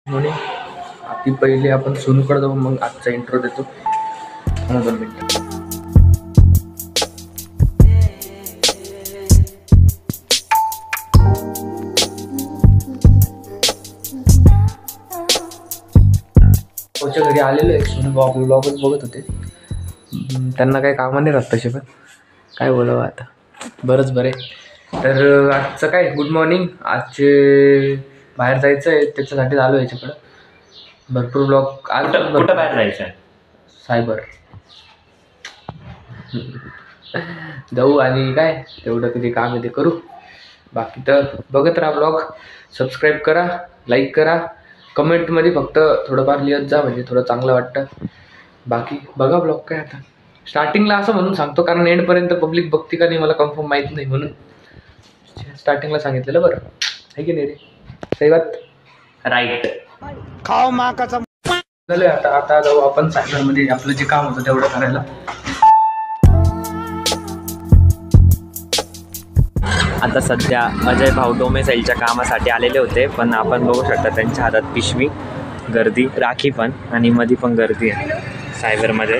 म्हणून आधी पहिले आपण सोनूकडे जाऊ, मग आजचा इंट्रो देतो. 2 मिनिटं. भाऊच्या घरी आलेलो आहे. सोनू ब्लॉगच बघत होते. त्यांना काही कामं नाही राहत तसे, पण काय बोलावं आता, बरंच बरे. तर आजचं काय, गुड मॉर्निंग. आजचे बाहेर जायचं आहे, त्याच्यासाठी आलो याच्याकडं. भरपूर ब्लॉग. आज कुठं बाहेर जायचं आहे? सायबर जाऊ आणि काय तेवढं किती काम आहे ते करू. बाकी तर बघत राहा ब्लॉग. सबस्क्राईब करा, लाईक करा, कमेंटमध्ये फक्त थोडंफार लिहत जा, म्हणजे थोडं चांगलं वाटतं. बाकी बघा ब्लॉग. काय आता स्टार्टिंगला असं म्हणून सांगतो, कारण एंडपर्यंत पब्लिक बघते का नाही मला कन्फर्म माहीत नाही, म्हणून स्टार्टिंगला सांगितलेलं बरं आहे की नाही रे? सही बात. राईट. खाओ माँ कसम. झालं आता जाऊ आपण सायबरमध्ये. आपलं जे काम होतं तेवढं करायला. आता सध्या अजय भाऊ डोमेसाईलच्या कामासाठी आलेले होते, पण आपण बघू शकता त्यांच्या हातात पिशवी, गर्दी, राखी पण, आणि मध्ये पण गर्दी आहे सायबरमध्ये.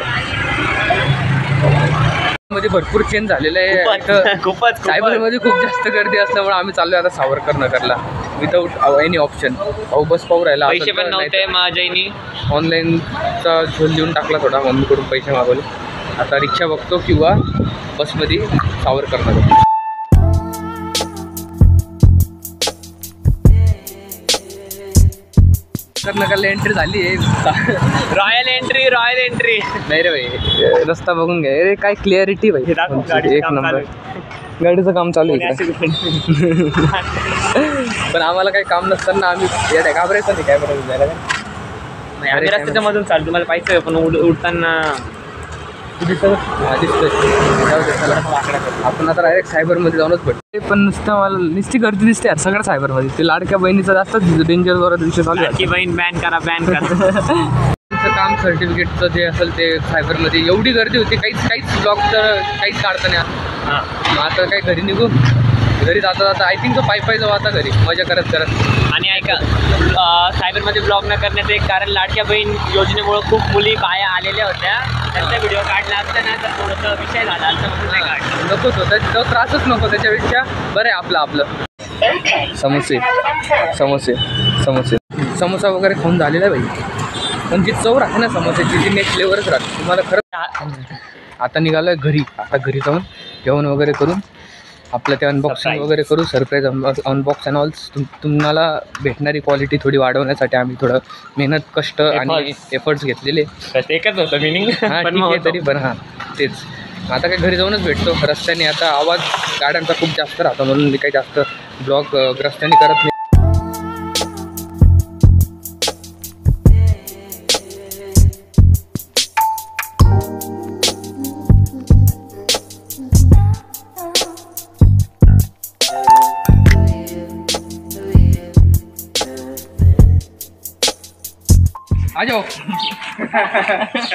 मध्ये भरपूर चेंज झालेलं आहे. खूपच सायबरमध्ये खूप जास्त गर्दी असल्यामुळे आम्ही चाललोय आता सावरकर नगरला, विदाऊट एनी ऑप्शन. भाऊ बस पाहू राहिला. पैसे पण नव्हते अजयनी. ऑनलाईनचा झोल देऊन टाकला थोडा, मम्मीकडून पैसे मागवले. आता रिक्षा बघतो किंवा बसमध्ये सावरकर नगर. नगरला एंट्री झाली आहे. रॉयल एंट्री नाही रे भाई, रस्ता बघून घ्या रे. काय क्लिअरिटी भाई, एक नंबर. गाडीचं काम चालू आहे. पण आम्हाला काही काम नसताना आम्ही घाबरायचं नाही. काय बरोबर जायला नाही, आम्ही रस्त्याच्या मधून चालतो. मला पाहिजे, पण उडताना आपण आता डायरेक्ट सायबरमध्ये जाऊनच भेटतो. पण नुसतं मला नुसती गर्दी दिसते यार सगळ्या सायबरमध्ये. ते लाडक्या बहिणीचा जास्त डेंजर जोरात विषय चालू आहे. की बहीण बॅन करा. काम सर्टिफिकेटचं जे असेल ते सायबरमध्ये एवढी गर्दी होती. काहीच ब्लॉग तर काहीच काढता नाही. मग आता काय घरी निघू. घरी जाता आय थिंक तो पायी जाऊ आता घरी, मजा करत. आणि ऐका, सायबरमध्ये ब्लॉग न करण्याचं एक कारण, लाडक्या बहीण योजनेमुळे खूप मुली बाया आलेल्या होत्या. त्यांचा व्हिडिओ काढला असताना तर थोडंसं विषय झाला असं म्हणून नाही काढला. नकोच होतं तो त्रासच नको. त्याच्यापेक्षा बरं आहे आपलं समोसा वगैरे खाऊन झालेला आहे भाई. पण जी चव राहते ना समोसाची, ती नेक्स्ट लेवलच राहते. तुम्हाला खरं. आता निघालो आहे घरी. आता घरी जाऊन जेवण वगैरे करून आपलं ते अनबॉक्सिंग वगैरे करू. Surprise unbox and also. तुम्हाला भेटणारी क्वालिटी थोडी वाढवण्यासाठी आम्ही थोडं मेहनत, कष्ट आणि एफर्ट्स घेतलेले. एकच होतं मिनिंग. हां ठीक आहे तरी पण. हां तेच. आता काय घरी जाऊनच भेटतो. रस्त्याने आता आवाज गाड्यांचा खूप जास्त राहतो, म्हणून मी काही जास्त ब्लॉग रस्त्याने करत नाही.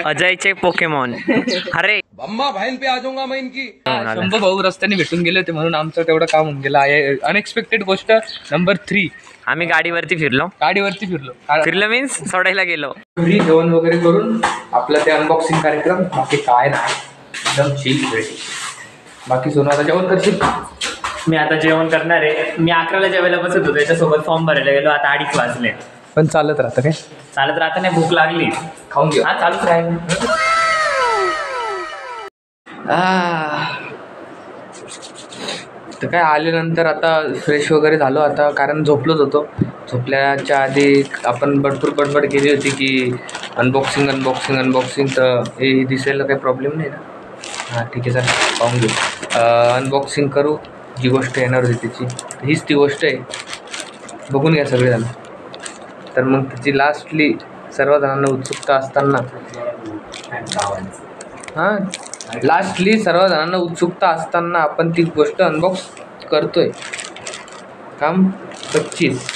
अजयचे पोकेमॉन. अरे अम्मा बहन पे आ जाऊंगा मैं इनकी. शंभू भाऊ रस्त्याने भेटून गेले होते, म्हणून आमचं तेवढं काम होऊन गेलं आहे. अनएक्सपेक्टेड गोष्ट नंबर 3. आम्ही गाडीवरती फिरलो मीन्स सोडायला गेलो. घरी जेवण वगैरे करून आपलं ते अनबॉक्सिंग कार्यक्रम. बाकी काय नाही, एकदम चिल वेळ. बाकी सोनू आता जेवण करशील? मी आता जेवण करणार आहे. मी 11ला जेवायला बसत होतो, त्याच्यासोबत फॉर्म भरायला गेलो. आता 2:30 वाजले. पण चालत राहतं काय? चालत राहता नाही, भूक लागली, खाऊन घेऊ. हा चालूच राहील. तर काय आल्यानंतर आता फ्रेश वगैरे झालो आता, कारण झोपलोच होतो. झोपल्याच्या आधी आपण भरपूर गडबड केली होती की अनबॉक्सिंग. तर हे दिसायला काही प्रॉब्लेम नाही ना? हां ठीक आहे सर, पाहून घेऊ. अनबॉक्सिंग करू. जी गोष्ट येणार होती त्याची, हीच ती गोष्ट आहे. बघून घ्या सगळेजण. तर मग त्याची लास्टली सर्वजणांना उत्सुकता असताना आपण ती गोष्ट अनबॉक्स करतोय. काम 25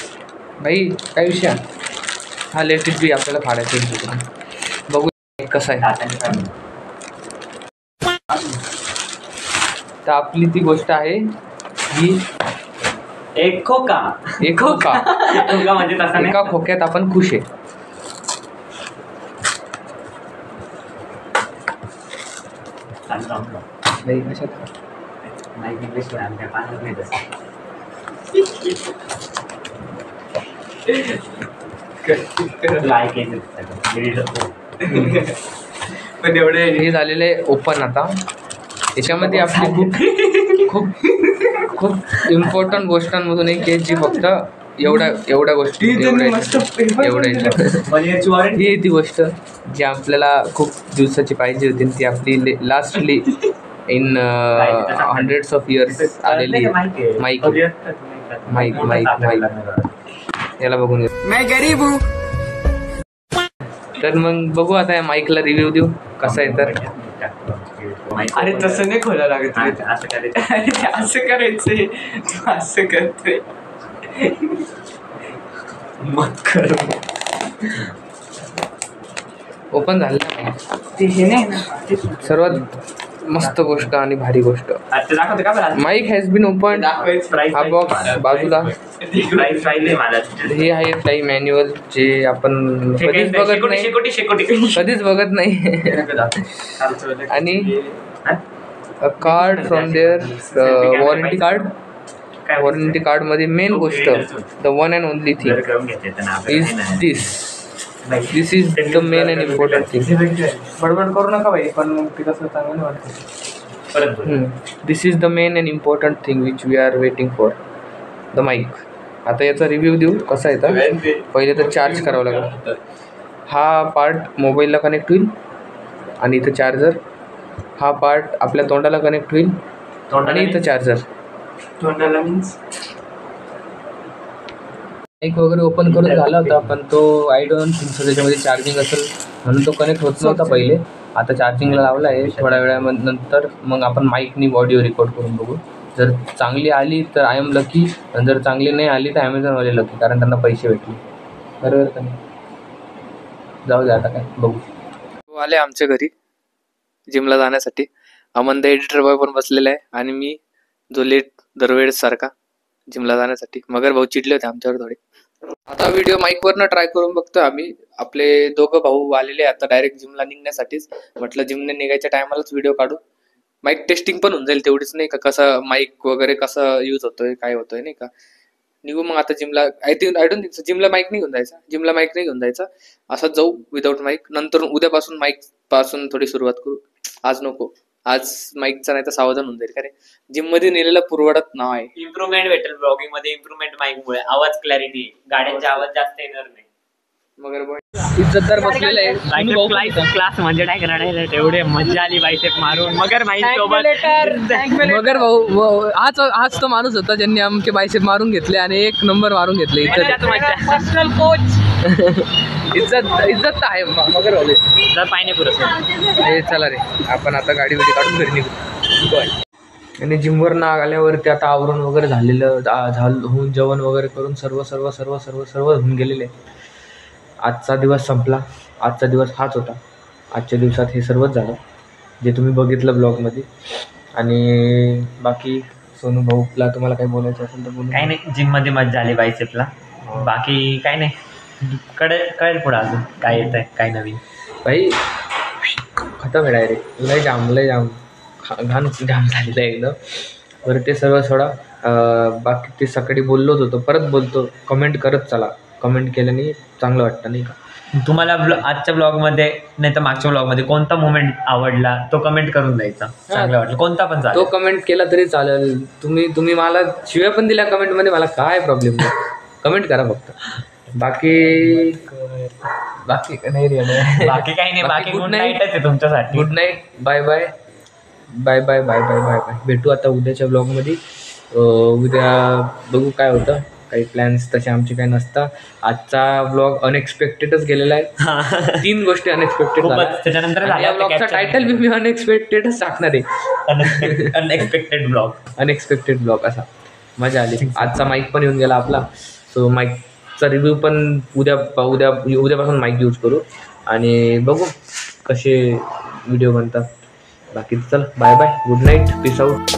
भाई, काय विषय. हा लेट इट बी आपल्याला फाडायचं. बघू कसं आहे. तर आपली ती गोष्ट आहे ही एक खोका तुला म्हणजे तसं नाही. एका खोक्यात आपण खुश आहे. चालू राहून जा. नाही कशात नाही इंग्लिश आमच्या पाण्यात नाही तसं. तुला ऐकायचं पण एवढे हे झालेले ओपन आता. याच्यामध्ये आपली खूप खूप खूप इम्पॉर्टंट गोष्टांमधून एक आहे जी फक्त एवढ्या गोष्टी ही ती गोष्ट जी आपल्याला खूप दिवसाची पाहिजे होती. ती आपली lastly in hundreds of years आलेली आहे. माईक माईक माईक माईक याला बघून घेऊ. तर मग बघू आता या माईकला रिव्ह्यू देऊ कसा आहे तर. अरे तसं नाही खोला लागत रे. असं करायचं. असं करायचंय तू असं करतोय मत कर. ओपन झालं ते हे नाही ना सर्वात मस्त गोष्ट आणि भारी गोष्ट. आता दाखवतो का बरं? Mic has been open. हा बॉक्स बाजूला प्राईस पाहिजे मला. हे आहे फ्लाय मॅन्युअल जे आपण कधीच बघत नाही कधीच बघत नाही. आणि card from there warranty card. Warranty card मध्ये मेन गोष्ट the one and only thing is this is the main and important thing. बडबड करू नका भाई पण मग ते कसं चांगलं वाटतं. This is the main and important thing which we are waiting for the mic. आता याचा रिव्ह्यू देऊ कसा आहे तर. पहिले तर चार्ज करावं लागेल. हा पार्ट मोबाईलला कनेक्ट होईल आणि इथं चार्जर. हा पार्ट आपल्या तोंडाला कनेक्ट होईल आणि इथं चार्जर. तोंडाला मीन्स माईक वगैरे ओपन करून झाला होता पण तो आय डोंट थिंक सो त्याच्यामध्ये चार्जिंग असेल म्हणून तो कनेक्ट होत नव्हता पहिले. आता चार्जिंगला लावला आहे. थोड्या वेळानंतर मग आपण माईकनी ऑडिओ रेकॉर्ड करून बघू. जर चांगली आली तर आय एम लकी. जर चांगली नाही आली तर ॲमेझॉनवाले लकी कारण त्यांना पैसे भेटले. बरोबर का नाही. जाऊ दे आता काय बघू. आले आमच्या घरी जिमला जाण्यासाठी. अमन द एडिटर बॉय पण बसलेला आहे आणि मी जो लेट दरवेळेस सारखा जिमला जाण्यासाठी. मगर भाऊ चिडले होते आमच्यावर थोडे. आता व्हिडिओ माईकवरनं ट्राय करून बघतो आम्ही. आपले दोघं भाऊ आलेले आता डायरेक्ट जिमला निघण्यासाठीच. म्हटलं जिमने निघायच्या टायमालाच व्हिडिओ काढू. माईक टेस्टिंग पण होऊन जाईल तेवढीच नाही का. कसं माईक वगैरे कसं यूज होतोय काय होतोय नाही का. निघू मग आता जिमला. आय डोंट थिंक जिमला माईक नाही घेऊन जायचा. जिमला माईक नाही घेऊन जायचा. असंच जाऊ विदाऊट माईक. नंतर उद्यापासून माईक पासून थोडी सुरुवात करू. आज नको. आज माईकचा नाही तर सावधान होऊन जाईल. कारण जिम मध्ये नेलेला पुरवडत नाव आहे. इम्प्रुव्हमेंट भेटेल ब्लॉगिंग मध्ये. इम्प्रुव्हमेंट माईकमुळे आवाज क्लॅरिटी. गाड्यांचा आवाज जास्त येणार नाही. मगर इज्जतदार बसलेला आहे. क्लास म्हणजे काय करणार. एवढे मजा आली बायसेप मारून. मगर मगर भाऊ हाच तो माणूस होता ज्यांनी आमचे बायसेप मारून घेतले आणि एक नंबर मारून घेतले. Personal coach. इज्जत आहे मगर भाऊ. पाहिजे पुरं. हे चला रे आपण आता गाडी काढून घरी निघू. आणि जिमवर ना आल्यावरती आता आवरण वगैरे झालं होऊन जेवण वगैरे करून सर्व सर्व सर्व सर्व सर्व होऊन गेलेले. आजचा दिवस संपला. आजचा दिवस हाच होता. आजच्या दिवसात हे सर्वच झालं जे तुम्ही बघितलं ब्लॉगमध्ये. आणि बाकी सोनू भाऊला तुम्हाला काही बोलायचं असेल तर बोलू. काही नाही. जिममध्ये मजा आली बायसेपला. बाकी काय नाही. कळेल पुढं अजून काय येत आहे काय नवीन. भाई खतम आहे डायरेक्ट. लय जाम घाण जाम झालेलं आहे एकदम. बरं ते सर्व सोडा. बाकी ते सकाळी बोललोच होतो परत बोलतो. कमेंट करत चला. कमेंट केल्याने चांगलं वाटतं नाही का. तुम्हाला आजच्या ब्लॉगमध्ये नाही तर मागच्या ब्लॉगमध्ये कोणता मोमेंट आवडला तो कमेंट करून द्यायचा. चांगलं वाटलं कोणता पण चालेल. तो कमेंट केला तरी चालेल. तुम्ही मला शिव्या पण दिल्या कमेंटमध्ये मला काय प्रॉब्लेम नाही. कमेंट करा फक्त. बाकी नाही रे. बाकी काही नाही. बाकी गुड नाईटच आहे तुमच्यासाठी. Good night. Bye bye bye bye bye bye bye bye. भेटू आता उद्याच्या ब्लॉगमध्ये. उद्या बघू काय होतं. काही प्लॅन्स तसे आमचे काही नसतात. आजचा ब्लॉग अनएक्सपेक्टेडच गेलेला आहे. 3 गोष्टी अनएक्सपेक्टेड झाल्या. त्याच्यानंतर या ब्लॉगचा टायटल मी अनएक्सपेक्टेडच टाकणार आहे. Unexpected blog. अनएक्सपेक्टेड ब्लॉग असा. मजा आली. आजचा माईक पण येऊन गेला आपला. सो माईकचा रिव्ह्यू पण उद्यापासून माईक यूज करू आणि बघू कसे व्हिडिओ बनतात. बाकी चल bye bye. Good night. Peace out.